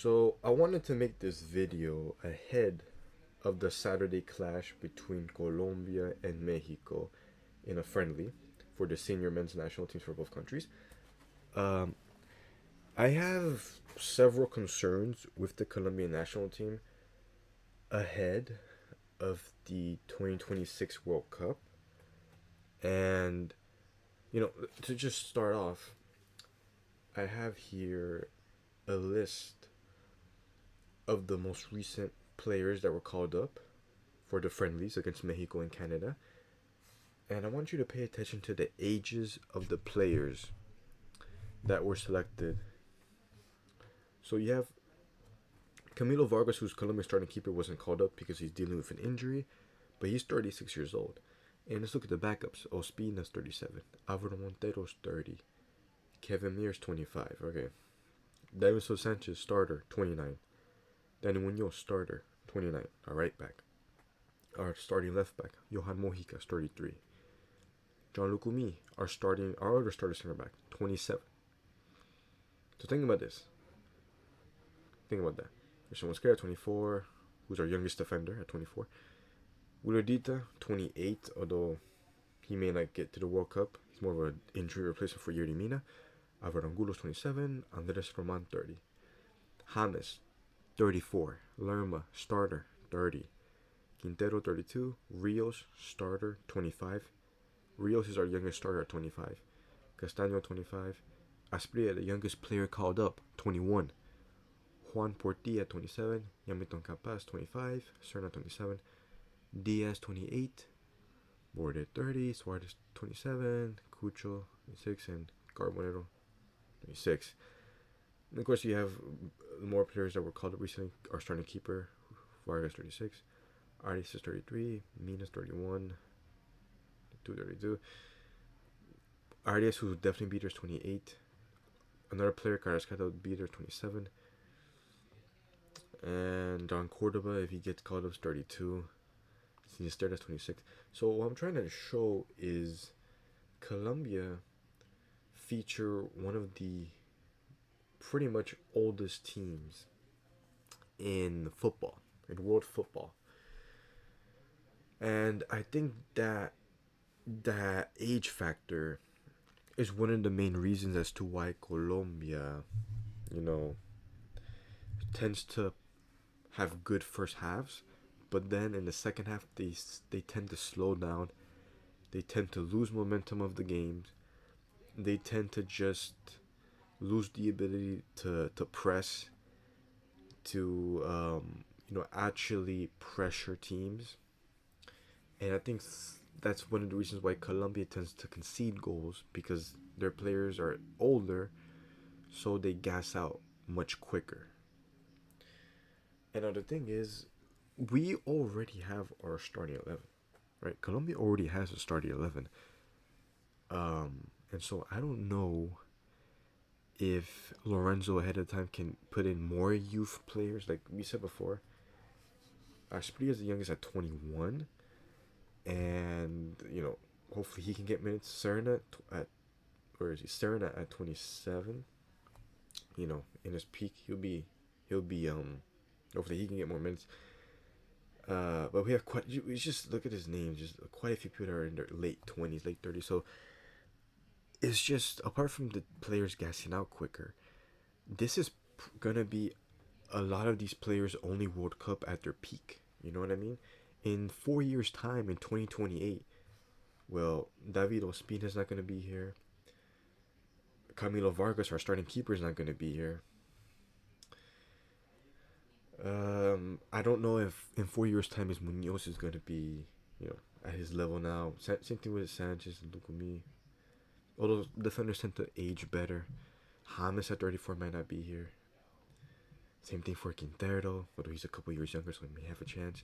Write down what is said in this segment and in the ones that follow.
So I wanted to make this video ahead of the Saturday clash between Colombia and Mexico in a friendly for the senior men's national teams for both countries. Um, I have several concerns with the Colombian national team ahead of the 2026 World Cup. And, to just start off, I have here a list of the most recent players that were called up for the friendlies against Mexico and Canada. And I want you to pay attention to the ages of the players that were selected. So you have Camilo Vargas, who's Colombia's starting keeper, wasn't called up because he's dealing with an injury, but he's 36 years old. And let's look at the backups. Ospina's 37. Alvaro Montero's 30. Kevin Mears 25. Okay. Davinson Sanchez, starter, 29. Danny Munoz, starter, 29. Our right back. Our starting left back, Johan Mojica, 33. John Lucumi, our other starter center back, 27. So think about this. Think about that. Christian Mosquera, 24, who's our youngest defender at 24. Willardita, 28, although he may not get to the World Cup. He's more of an injury replacement for Yerry Mina. Alvaro Angulo's 27. Andres Roman, 30. James, 34. Lerma, starter, 30. Quintero, 32. Rios, starter, 25. Rios is our youngest starter at 25. Castaño, 25. Asprilla, the youngest player called up, 21. Juan Portilla, 27. Yamiton Capaz, 25. Serna, 27. Diaz, 28. Borde, 30. Suarez, 27. Cucho, 26. And Carbonero, 26. And of course, you have more players that were called up recently. Our starting keeper, Vargas, 36. Arias is 33. Minas, 31. 232. Arias, who definitely beat her, is 28. Another player, Carrascada, beat her, 27. And Don Cordoba, if he gets called up, is 32. Sinisterra is 26. So what I'm trying to show is Colombia feature one of the pretty much oldest teams in football, in world football. And I think that age factor is one of the main reasons as to why Colombia, you know, tends to have good first halves, but then in the second half they tend to slow down. They tend to lose momentum of the games. They tend to just lose the ability to press, to actually pressure teams. And I think that's one of the reasons why Colombia tends to concede goals, because their players are older, so they gas out much quicker. And the thing is, we already have our starting 11, right? Colombia already has a starting 11. And so I don't know if Lorenzo ahead of time can put in more youth players. Like we said before, Asprilla is the youngest at 21. And, hopefully he can get minutes. Serna at, or is he? Serna at 27. In his peak, hopefully he can get more minutes. But we have we just look at his name, just quite a few people that are in their late 20s, late 30s. So it's just, apart from the players gassing out quicker, this is gonna be a lot of these players only World Cup at their peak. You know what I mean? In 4 years' time, in 2028, well, David Ospina is not gonna be here. Camilo Vargas, our starting keeper, is not gonna be here. I don't know if in 4 years' time his Munoz is gonna be, at his level now. Same thing with Sanchez and Lucumi. Although defenders tend to age better. James at 34 might not be here. Same thing for Quintero, although he's a couple years younger, so he may have a chance.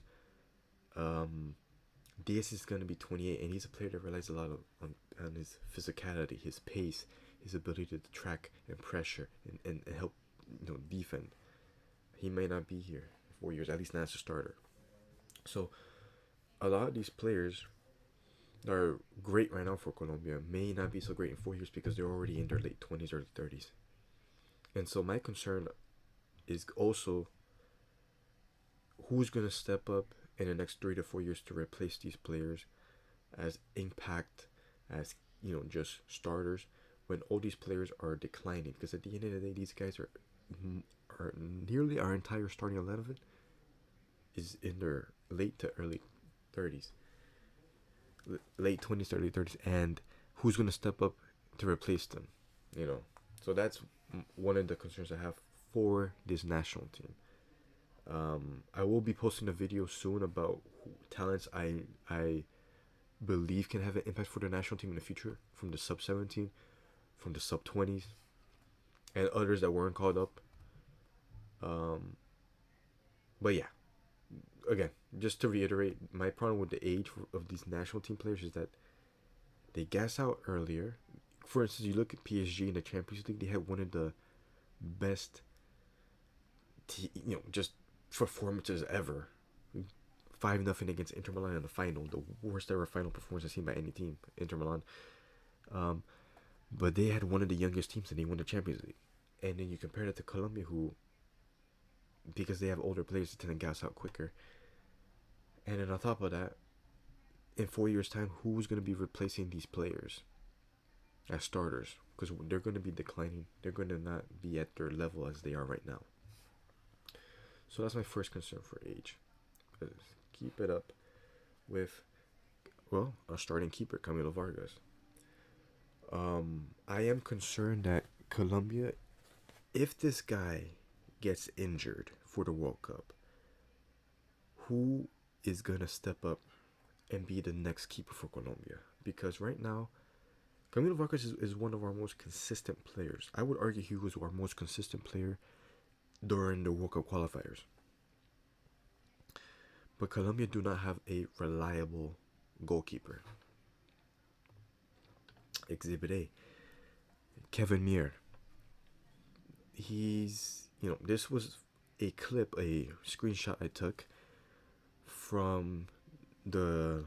Diaz is going to be 28, and he's a player that relies a lot on his physicality, his pace, his ability to track and pressure and help defend. He may not be here in 4 years, at least not as a starter. So a lot of these players that are great right now for Colombia may not be so great in 4 years because they're already in their late 20s, early 30s. And so my concern is also who's going to step up in the next 3 to 4 years to replace these players as impact, as just starters, when all these players are declining. Because at the end of the day, these guys are nearly our entire starting 11 is in their late to early 30s, late 20s, early 30s, and who's going to step up to replace them? So that's one of the concerns I have for this national team. I will be posting a video soon about talents I believe can have an impact for the national team in the future, from the sub 17, from the sub 20s, and others that weren't called up. But yeah, again, just to reiterate, my problem with the age of these national team players is that they gas out earlier. For instance, you look at PSG in the Champions League; they had one of the best, just performances ever. 5-0 against Inter Milan in the final, the worst ever final performance I've seen by any team, Inter Milan. But they had one of the youngest teams and they won the Champions League. And then you compare that to Colombia, who, because they have older players, they tend to gas out quicker. And then on top of that, in 4 years' time, who's going to be replacing these players as starters? Because they're going to be declining. They're going to not be at their level as they are right now. So that's my first concern for age. Keep it up with, a starting keeper, Camilo Vargas. I am concerned that Colombia, if this guy gets injured for the World Cup, who is going to step up and be the next keeper for Colombia? Because right now, Camilo Vargas is one of our most consistent players. I would argue he was our most consistent player during the World Cup qualifiers. But Colombia do not have a reliable goalkeeper. Exhibit A, Kevin Muir. This was a clip, a screenshot I took from the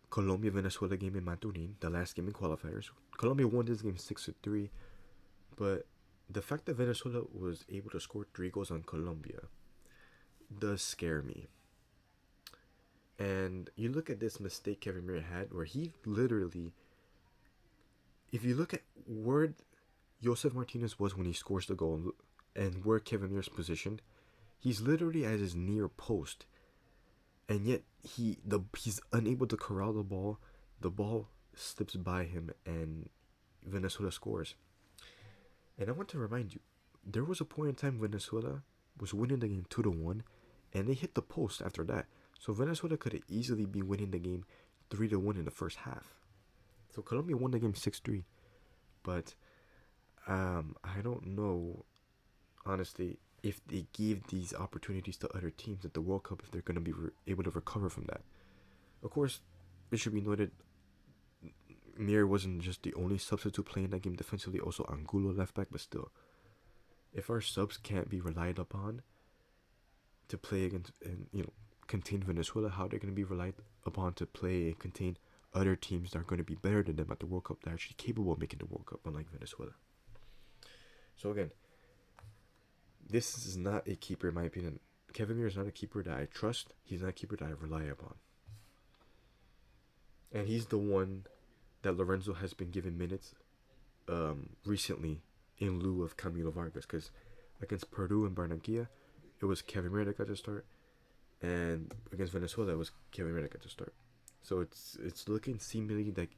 Colombia-Venezuela game in Maturin, the last game in qualifiers. Colombia won this game 6-3, but the fact that Venezuela was able to score 3 goals on Colombia does scare me. And you look at this mistake Kevin Muir had, where he literally, if you look at where Josef Martinez was when he scores the goal and where Kevin Muir's positioned, he's literally at his near post, and yet he's unable to corral the ball. The ball slips by him and Venezuela scores. And I want to remind you, there was a point in time Venezuela was winning the game 2-1, and they hit the post after that. So Venezuela could have easily be winning the game 3-1 in the first half. So Colombia won the game 6-3. But I don't know, honestly, if they give these opportunities to other teams at the World Cup, if they're going to be able to recover from that. Of course, it should be noted, Mir wasn't just the only substitute playing that game defensively. Also Angulo left back, but still, if our subs can't be relied upon to play against and contain Venezuela, how they're going to be relied upon to play and contain other teams that are going to be better than them at the World Cup, that are actually capable of making the World Cup, unlike Venezuela. So again, this is not a keeper in my opinion. Kevin Muir is not a keeper that I trust. He's not a keeper that I rely upon. And he's the one that Lorenzo has been given minutes recently in lieu of Camilo Vargas, because against Peru and Barranquilla, it was Kevin Muir that got to start, and against Venezuela, it was Kevin Muir that got to start. So it's looking seemingly like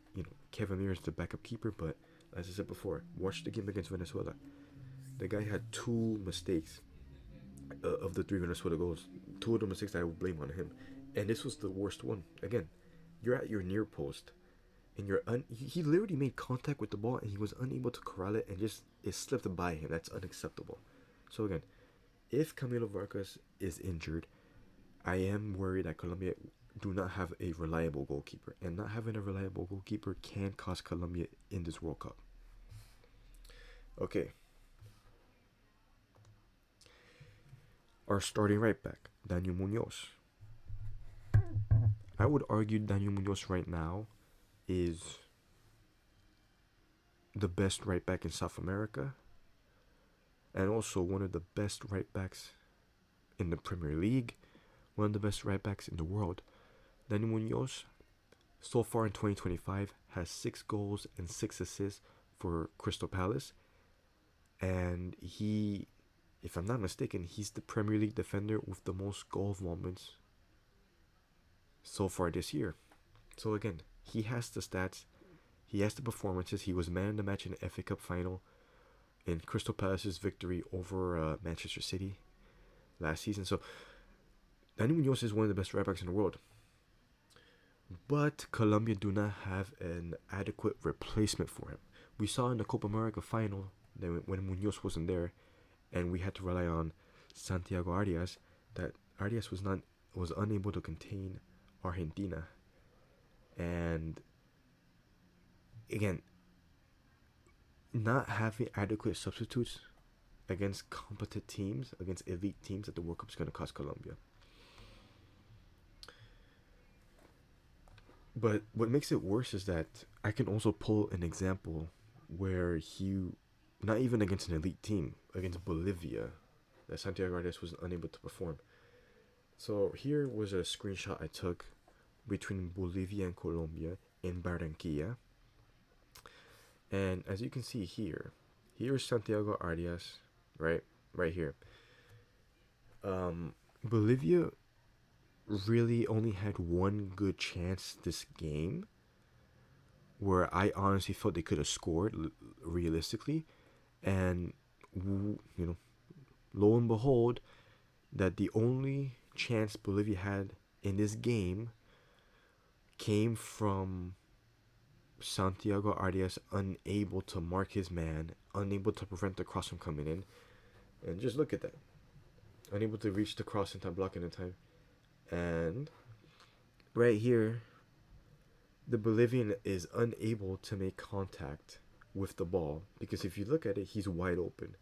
Kevin Muir is the backup keeper, but as I said before, watch the game against Venezuela. The guy had 2 mistakes of the 3 Venezuela goals. 2 of the mistakes I would blame on him, and this was the worst one. Again, you're at your near post, and he literally made contact with the ball, and he was unable to corral it, and it slipped by him. That's unacceptable. So again, if Camilo Vargas is injured, I am worried that Colombia do not have a reliable goalkeeper, and not having a reliable goalkeeper can cost Colombia in this World Cup. Okay. Our starting right back, Daniel Munoz. I would argue Daniel Munoz right now is the best right back in South America. and also one of the best right backs in the Premier League, one of the best right backs in the world. Dani Munoz, so far in 2025, has 6 goals and 6 assists for Crystal Palace. And he, if I'm not mistaken, he's the Premier League defender with the most goal moments so far this year. So again, he has the stats, he has the performances. He was man of the match in the FA Cup final in Crystal Palace's victory over Manchester City last season. So Dani Munoz is one of the best right backs in the world. But Colombia do not have an adequate replacement for him. We saw in the Copa America final that when Munoz wasn't there, and we had to rely on Santiago Arias, that Arias was unable to contain Argentina. And again, not having adequate substitutes against competent teams, against elite teams at the World Cup is going to cost Colombia. But what makes it worse is that I can also pull an example where he, not even against an elite team, against Bolivia, that Santiago Arias was unable to perform. So here was a screenshot I took between Bolivia and Colombia in Barranquilla. And as you can see here, here's Santiago Arias, right here. Bolivia really only had one good chance this game, where I honestly felt they could have scored realistically, and lo and behold, that the only chance Bolivia had in this game came from Santiago Arias unable to mark his man, unable to prevent the cross from coming in. And just look at that. Unable to reach the cross in time, blocking in time. And right here, the Bolivian is unable to make contact with the ball, because if you look at it, he's wide open.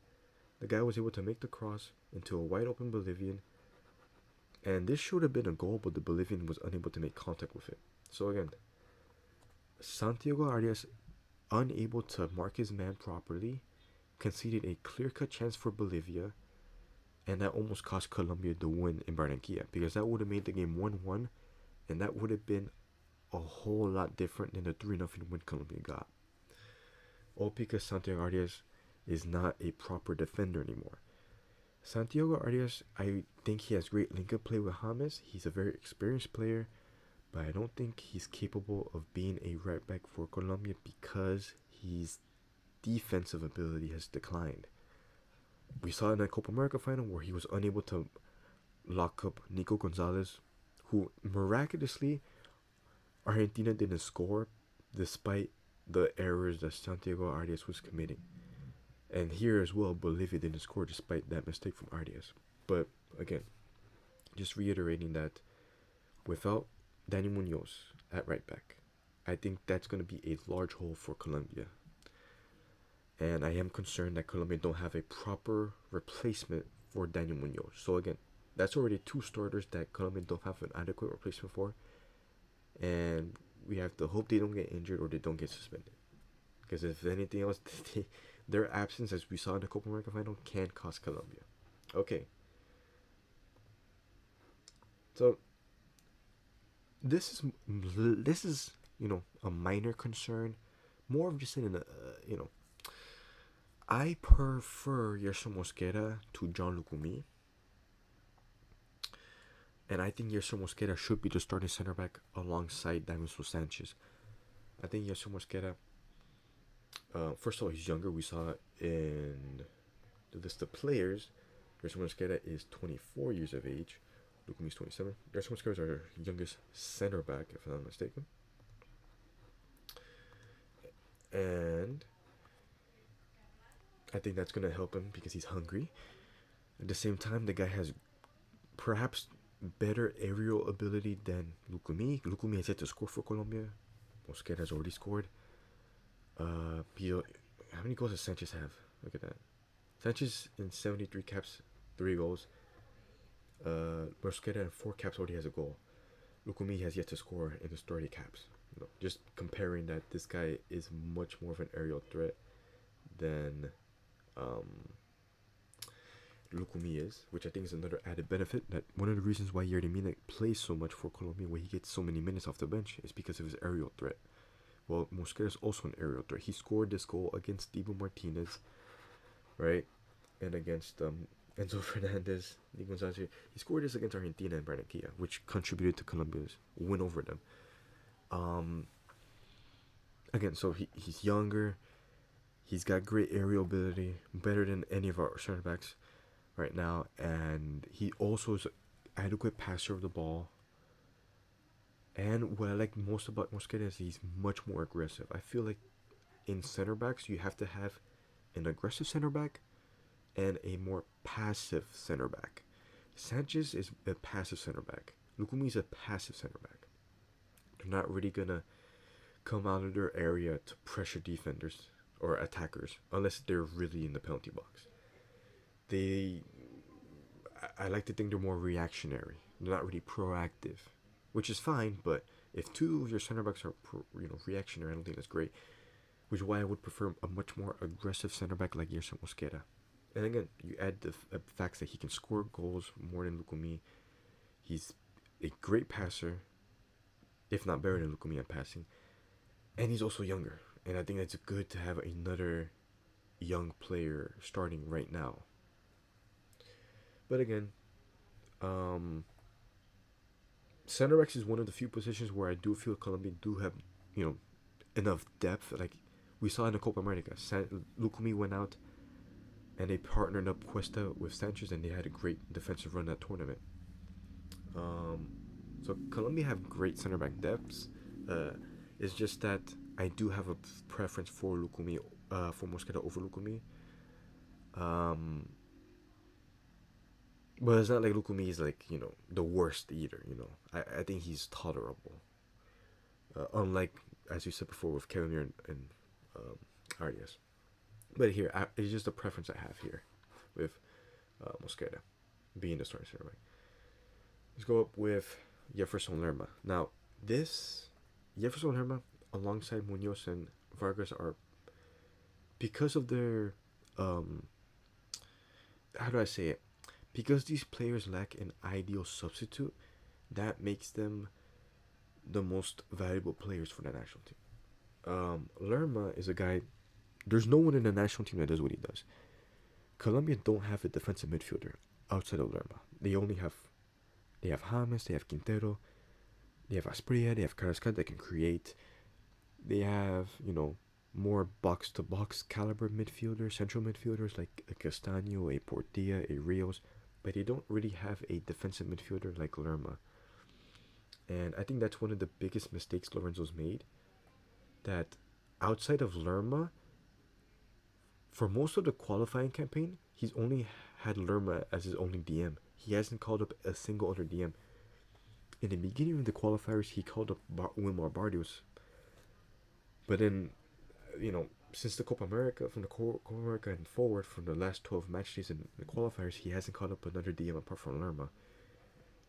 The guy was able to make the cross into a wide open Bolivian, and this should have been a goal, but the Bolivian was unable to make contact with it. So again, Santiago Arias, unable to mark his man properly, conceded a clear-cut chance for Bolivia, and that almost cost Colombia the win in Barranquilla, because that would have made the game 1-1, and that would have been a whole lot different than the 3-0 win Colombia got. All because Santiago Arias is not a proper defender anymore. Santiago Arias, I think he has great link-up play with James. He's a very experienced player, but I don't think he's capable of being a right back for Colombia because his defensive ability has declined. We saw in the Copa America final where he was unable to lock up Nico Gonzalez, who miraculously Argentina didn't score despite the errors that Santiago Arias was committing. And here as well, Bolivia didn't score despite that mistake from Arias. But again, just reiterating that without Dani Munoz at right back, I think that's going to be a large hole for Colombia. And I am concerned that Colombia don't have a proper replacement for Dani Munoz. So again, that's already 2 starters that Colombia don't have an adequate replacement for. And we have to hope they don't get injured or they don't get suspended. Because if anything else, their absence, as we saw in the Copa America final, can cost Colombia. Okay. So this is a minor concern, more of just in I prefer Yerson Mosquera to John Lucumi. And I think Yerson Mosquera should be the starting center back alongside Davinson Sanchez. I think Yerson Mosquera, first of all, he's younger. We saw in the list of players, Yerson Mosquera is 24 years of age. Lucumi is 27. Yerson Mosquera is our youngest center back, if I'm not mistaken. And I think that's going to help him because he's hungry. At the same time, the guy has perhaps better aerial ability than Lucumi. Lucumi has yet to score for Colombia. Mosquera has already scored. How many goals does Sanchez have? Look at that. Sanchez in 73 caps, 3 goals. Mosquera in 4 caps already has a goal. Lucumi has yet to score in his 30 caps. Just comparing that, this guy is much more of an aerial threat than Lukumi is, which I think is another added benefit. That one of the reasons why Yeremina plays so much for Colombia, where he gets so many minutes off the bench, is because of his aerial threat. Well, Mosquera is also an aerial threat. He scored this goal against Dibu Martinez, right? And against Enzo Fernandez, Nico Gonzalez. He scored this against Argentina and Barranquilla, which contributed to Colombia's win over them. Um, Again, so he's younger. He's got great aerial ability, better than any of our center backs right now, and he also is an adequate passer of the ball. And what I like most about Mosquera is he's much more aggressive. I feel like in center backs you have to have an aggressive center back and a more passive center back. Sanchez is a passive center back. Lukumi is a passive center back. They're not really gonna come out of their area to pressure defenders or attackers unless they're really in the penalty box. They, I like to think they're more reactionary. They're not really proactive, which is fine. But if two of your center backs are reactionary, I don't think that's great. Which is why I would prefer a much more aggressive center back like Yerson Mosquera. And again, you add the facts that he can score goals more than Lukumi. He's a great passer, if not better than Lukumi at passing. And he's also younger. And I think it's good to have another young player starting right now. But again, center backs is one of the few positions where I do feel Colombia do have, enough depth. Like we saw in the Copa America, Lukumi went out and they partnered up Cuesta with Sanchez, and they had a great defensive run that tournament. So Colombia have great center back depths. It's just that I do have a preference for Lukumi, for Mosquera over Lukumi. But it's not like Lukumi is like the worst either. I think he's tolerable. Unlike, as you said before, with Cambiar and Arias. But here, it's just a preference I have here with Mosquera being the starting center back. Let's go up with Jefferson Lerma. Now, this Jefferson Lerma alongside Munoz and Vargas are, because of their how do I say it? Because these players lack an ideal substitute, that makes them the most valuable players for the national team. Lerma is a guy. There's no one in the national team that does what he does. Colombia don't have a defensive midfielder outside of Lerma. They have James, they have Quintero, they have Asprilla, they have Carrascal that can create. They have, more box-to-box caliber midfielders, central midfielders like a Castaño, a Portilla, a Rios, but they don't really have a defensive midfielder like Lerma. And I think that's one of the biggest mistakes Lorenzo's made. That outside of Lerma, for most of the qualifying campaign, he's only had Lerma as his only DM. He hasn't called up a single other DM. In the beginning of the qualifiers, he called up Wilmar Barrios. But then, since the Copa America, from the Copa America and forward, from the last 12 match days in the qualifiers, he hasn't called up another DM apart from Lerma.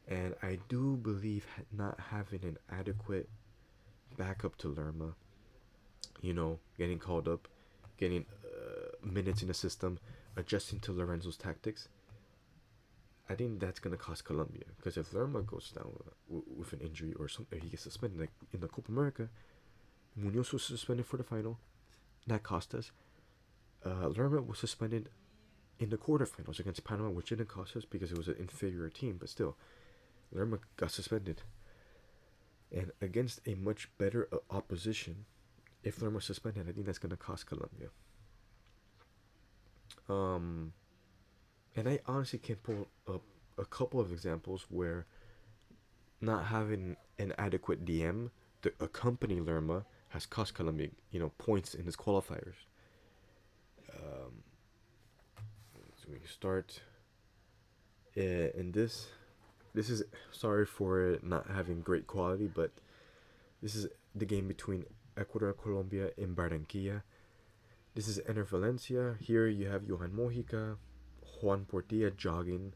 And I do believe not having an adequate backup to Lerma, getting called up, getting minutes in the system, adjusting to Lorenzo's tactics, I think that's going to cost Colombia. Because if Lerma goes down with an injury or something, he gets suspended, like in the Copa America, Munoz was suspended for the final. That cost us. Lerma was suspended in the quarterfinals against Panama, which didn't cost us because it was an inferior team, but still, Lerma got suspended. And against a much better opposition, if Lerma was suspended, I think that's going to cost Colombia. And I honestly can pull up a couple of examples where not having an adequate DM to accompany Lerma has cost Colombia, points in his qualifiers. So we start in this. This is, sorry for not having great quality, but this is the game between Ecuador and Colombia in Barranquilla. This is Ener Valencia. Here you have Johan Mojica, Juan Portilla jogging,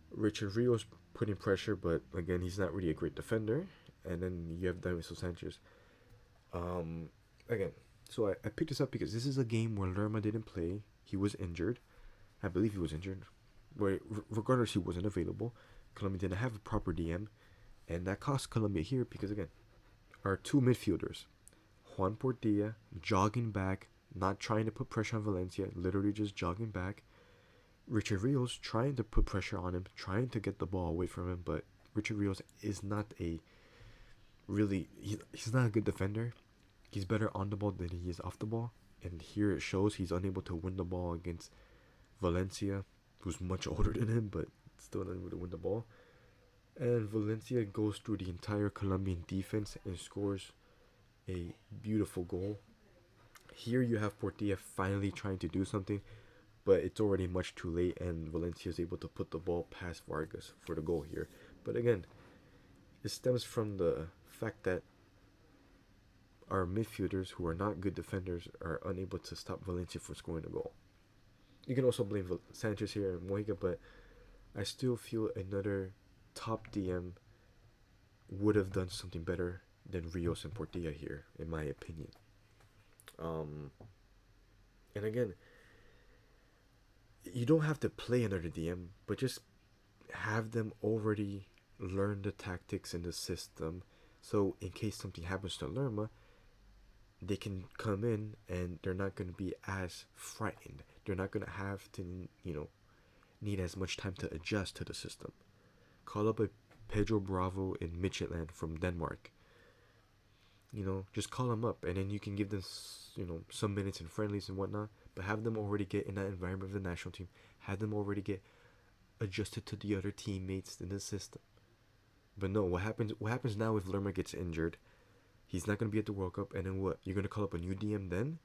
Richard Rios putting pressure, but again, he's not really a great defender. And then you have Davinson Sanchez. Again, so I picked this up because this is a game where Lerma didn't play. He was injured. I believe he was injured. But regardless, he wasn't available. Colombia didn't have a proper DM, and that cost Colombia here because again, our two midfielders, Juan Portilla jogging back, not trying to put pressure on Valencia, literally just jogging back. Richard Rios trying to put pressure on him, trying to get the ball away from him, but Richard Rios is not a really he's not a good defender. He's better on the ball than he is off the ball, and here it shows he's unable to win the ball against Valencia, who's much older than him, but still unable to win the ball. And Valencia goes through the entire Colombian defense and scores a beautiful goal. Here you have Portilla finally trying to do something, but it's already much too late, and Valencia is able to put the ball past Vargas for the goal here. But again, it stems from the fact that our midfielders, who are not good defenders, are unable to stop Valencia from scoring a goal. You can also blame Sanchez here and Mojica, but I still feel another top DM would have done something better than Rios and Portilla here, in my opinion. Um, and again, you don't have to play another DM, but just have them already learn the tactics and the system. So in case something happens to Lerma, they can come in and they're not going to be as frightened. They're not going to have to, need as much time to adjust to the system. Call up a Pedro Bravo in Midtjylland from Denmark. Just call them up, and then you can give them, some minutes in friendlies and whatnot. But have them already get in that environment of the national team. Have them already get adjusted to the other teammates in the system. But no, what happens? What happens now if Lerma gets injured? He's not gonna be at the World Cup, and then what? You're gonna call up a new DM then,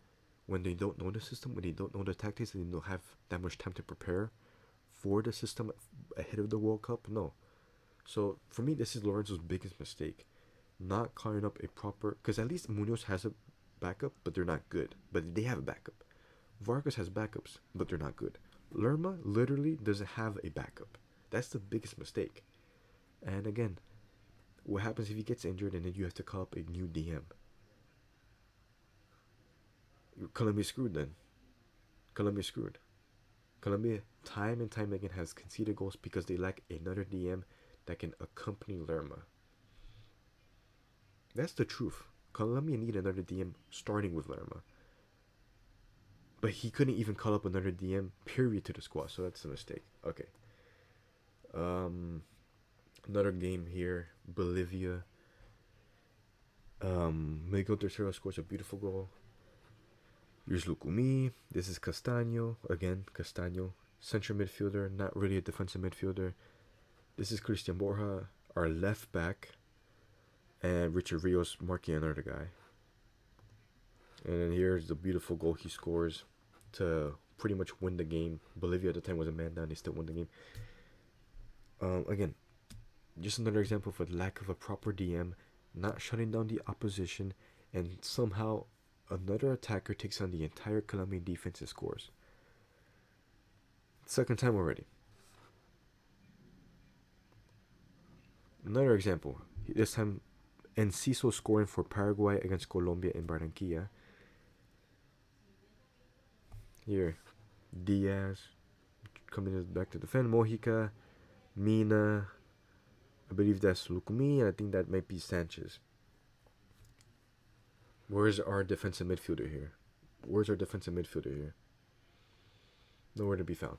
when they don't know the system, when they don't know the tactics, and they don't have that much time to prepare for the system ahead of the World Cup? No. So for me, this is Lorenzo's biggest mistake, not calling up a proper. Because at least Munoz has a backup, but they're not good. But they have a backup. Vargas has backups, but they're not good. Lerma literally doesn't have a backup. That's the biggest mistake. And again, what happens if he gets injured and then you have to call up a new DM? Colombia's screwed then. Colombia's screwed. Colombia, time and time again, has conceded goals because they lack another DM that can accompany Lerma. That's the truth. Colombia need another DM starting with Lerma. But he couldn't even call up another DM, period, to the squad, so that's a mistake. Okay. Another game here, Bolivia. Miguel Tercero scores a beautiful goal. Here's Lukumi. This is Castaño. Again, Castaño. Central midfielder, not really a defensive midfielder. This is Christian Borja, our left back. And Richard Rios marking another guy. And then here's the beautiful goal he scores to pretty much win the game. Bolivia at the time was a man down. They still won the game. Again, just another example for the lack of a proper DM, not shutting down the opposition, and somehow another attacker takes on the entire Colombian defense and scores. Second time already. Another example. This time, Enciso scoring for Paraguay against Colombia in Barranquilla. Here, Diaz coming back to defend. Mojica, Mina. I believe that's Lukumi, and I think that might be Sanchez. Where's our defensive midfielder here? Nowhere to be found.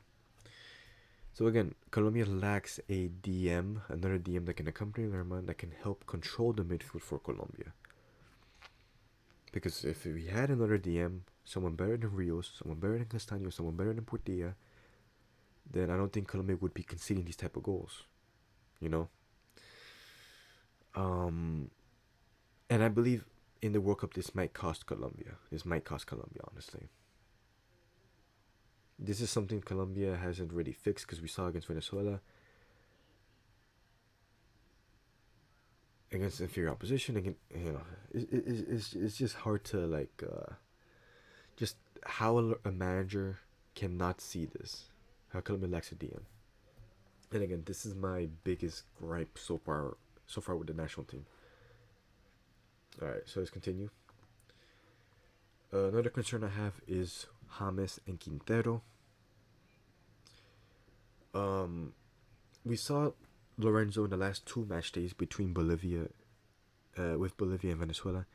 So again, Colombia lacks a DM, another DM that can accompany Lerma, that can help control the midfield for Colombia. Because if we had another DM, someone better than Rios, someone better than Castaño, someone better than Portilla, then I don't think Colombia would be conceding these type of goals. And I believe in the World Cup this might cost Colombia. Honestly. This is something Colombia hasn't really fixed because we saw against Venezuela. Against inferior opposition, again, it's just hard to just how a manager cannot see this. How Colombia lacks a DM. And again, this is my biggest gripe so far with the national team. Alright, so let's continue. Another concern I have is James and Quintero. Um, we saw Lorenzo in the last two match days between with Bolivia and Venezuela.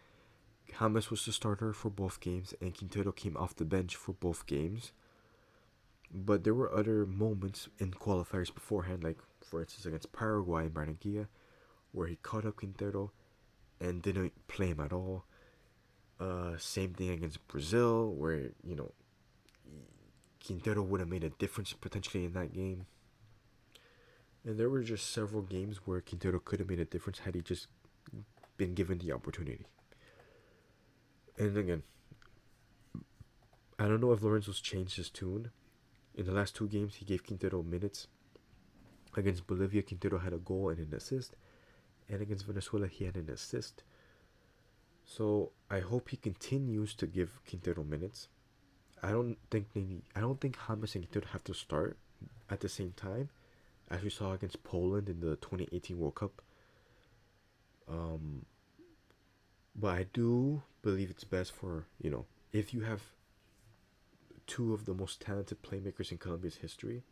James was the starter for both games, and Quintero came off the bench for both games. But there were other moments in qualifiers beforehand, like for instance against Paraguay and Barranquilla, where he caught up Quintero and didn't play him at all. Same thing against Brazil, where Quintero would have made a difference potentially in that game. And there were just several games where Quintero could have made a difference had he just been given the opportunity. And again, I don't know if Lorenzo's changed his tune. In the last two games, he gave Quintero minutes. Against Bolivia, Quintero had a goal and an assist. And against Venezuela, he had an assist. So I hope he continues to give Quintero minutes. I don't think James and Quintero have to start at the same time, as we saw against Poland in the 2018 World Cup. But I do believe it's best for, if you have two of the most talented playmakers in Colombia's history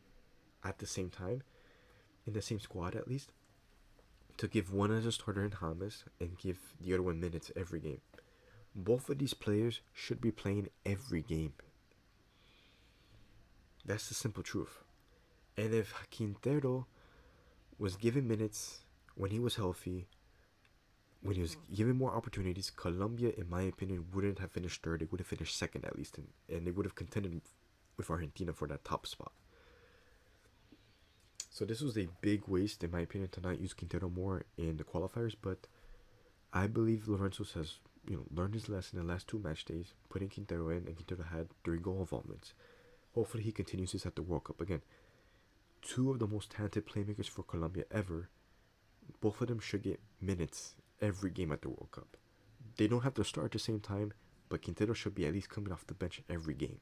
at the same time, in the same squad at least, to give one as a starter in James and give the other one minutes every game. Both of these players should be playing every game. That's the simple truth. And if Quintero was given minutes when he was healthy, when he was given more opportunities, Colombia, in my opinion, wouldn't have finished third. They would have finished second at least, and they would have contended with Argentina for that top spot. So this was a big waste, in my opinion, to not use Quintero more in the qualifiers. But I believe Lorenzo has, learned his lesson in the last two match days, putting Quintero in, and Quintero had 3 goal involvements. Hopefully he continues this at the World Cup. Again, two of the most talented playmakers for Colombia ever. Both of them should get minutes every game at the World Cup. They don't have to start at the same time, but Quintero should be at least coming off the bench every game.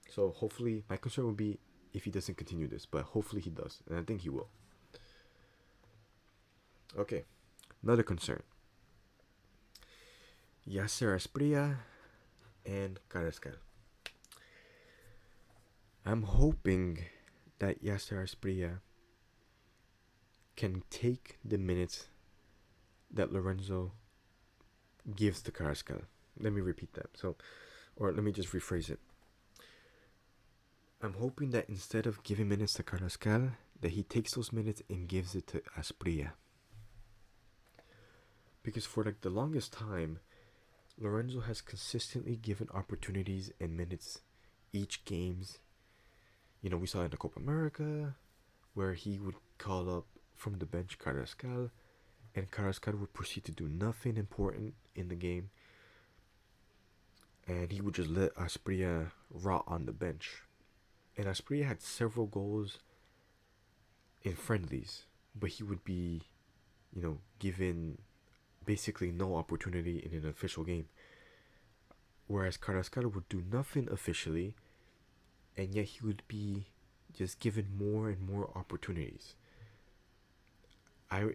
So hopefully, my concern would be if he doesn't continue this, but hopefully he does, and I think he will. Okay, another concern. Yasser Asprilla and Carrascal. I'm hoping that Yasser Asprilla can take the minutes that Lorenzo gives to Carrascal. Let me repeat that. Or let me just rephrase it. I'm hoping that instead of giving minutes to Carrascal, that he takes those minutes and gives it to Asprilla. Because for the longest time, Lorenzo has consistently given opportunities and minutes each games. We saw in the Copa America, where he would call up from the bench Carrascal, and Carrascal would proceed to do nothing important in the game, and he would just let Asprilla rot on the bench. And Asprilla had several goals in friendlies, but he would be, given basically no opportunity in an official game. Whereas Carrascal would do nothing officially, and yet he would be just given more and more opportunities. I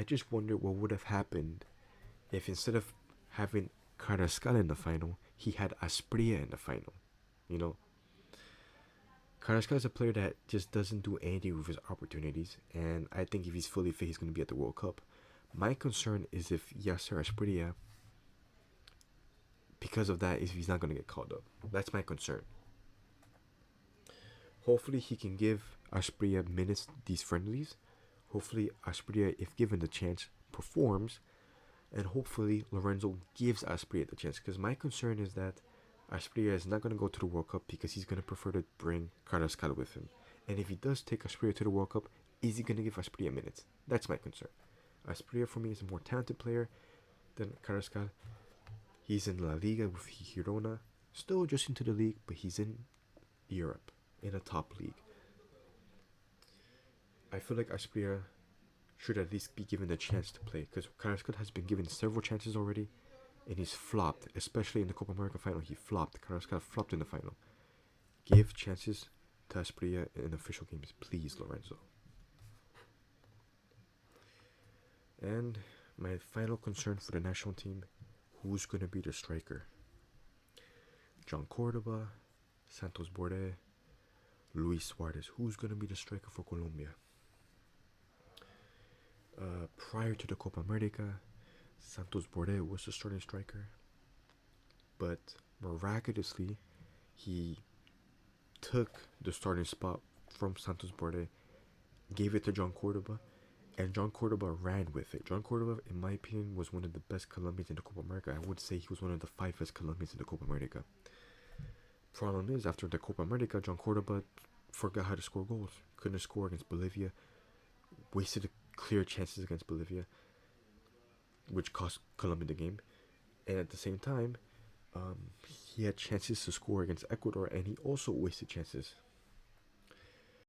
just wonder what would have happened if instead of having Carrascal in the final, he had Asprilla in the final. Carrascal is a player that just doesn't do anything with his opportunities, and I think if he's fully fit, he's going to be at the World Cup. My concern is if Yasser Asprilla, because of that, if he's not going to get called up. That's my concern. Hopefully he can give Asprilla minutes these friendlies. Hopefully Asprilla, if given the chance, performs. And hopefully Lorenzo gives Asprilla the chance. Because my concern is that Asprilla is not going to go to the World Cup because he's going to prefer to bring Carrascal with him. And if he does take Asprilla to the World Cup, is he going to give Asprilla minutes? That's my concern. Asprilla for me is a more talented player than Carrascal. He's in La Liga with Girona. Still adjusting to the league, but he's in Europe, in a top league. I feel like Asprilla should at least be given the chance to play, because Carrascal has been given several chances already, and he's flopped, especially in the Copa America final. He flopped. Carrascal flopped in the final. Give chances to Asprilla in official games, please, Lorenzo. And my final concern for the national team, who's going to be the striker? John Cordoba, Santos Borré, Luis Suarez. Who's going to be the striker for Colombia? Prior to the Copa America, Santos Borré was the starting striker, but miraculously, he took the starting spot from Santos Borré, gave it to John Cordoba, and John Cordoba ran with it. John Cordoba, in my opinion, was one of the best Colombians in the Copa America. I would say he was one of the 5 best Colombians in the Copa America. Problem is, after the Copa America, John Cordoba forgot how to score goals. Couldn't score against Bolivia. Wasted clear chances against Bolivia, which cost Colombia the game. And at the same time, he had chances to score against Ecuador, and he also wasted chances.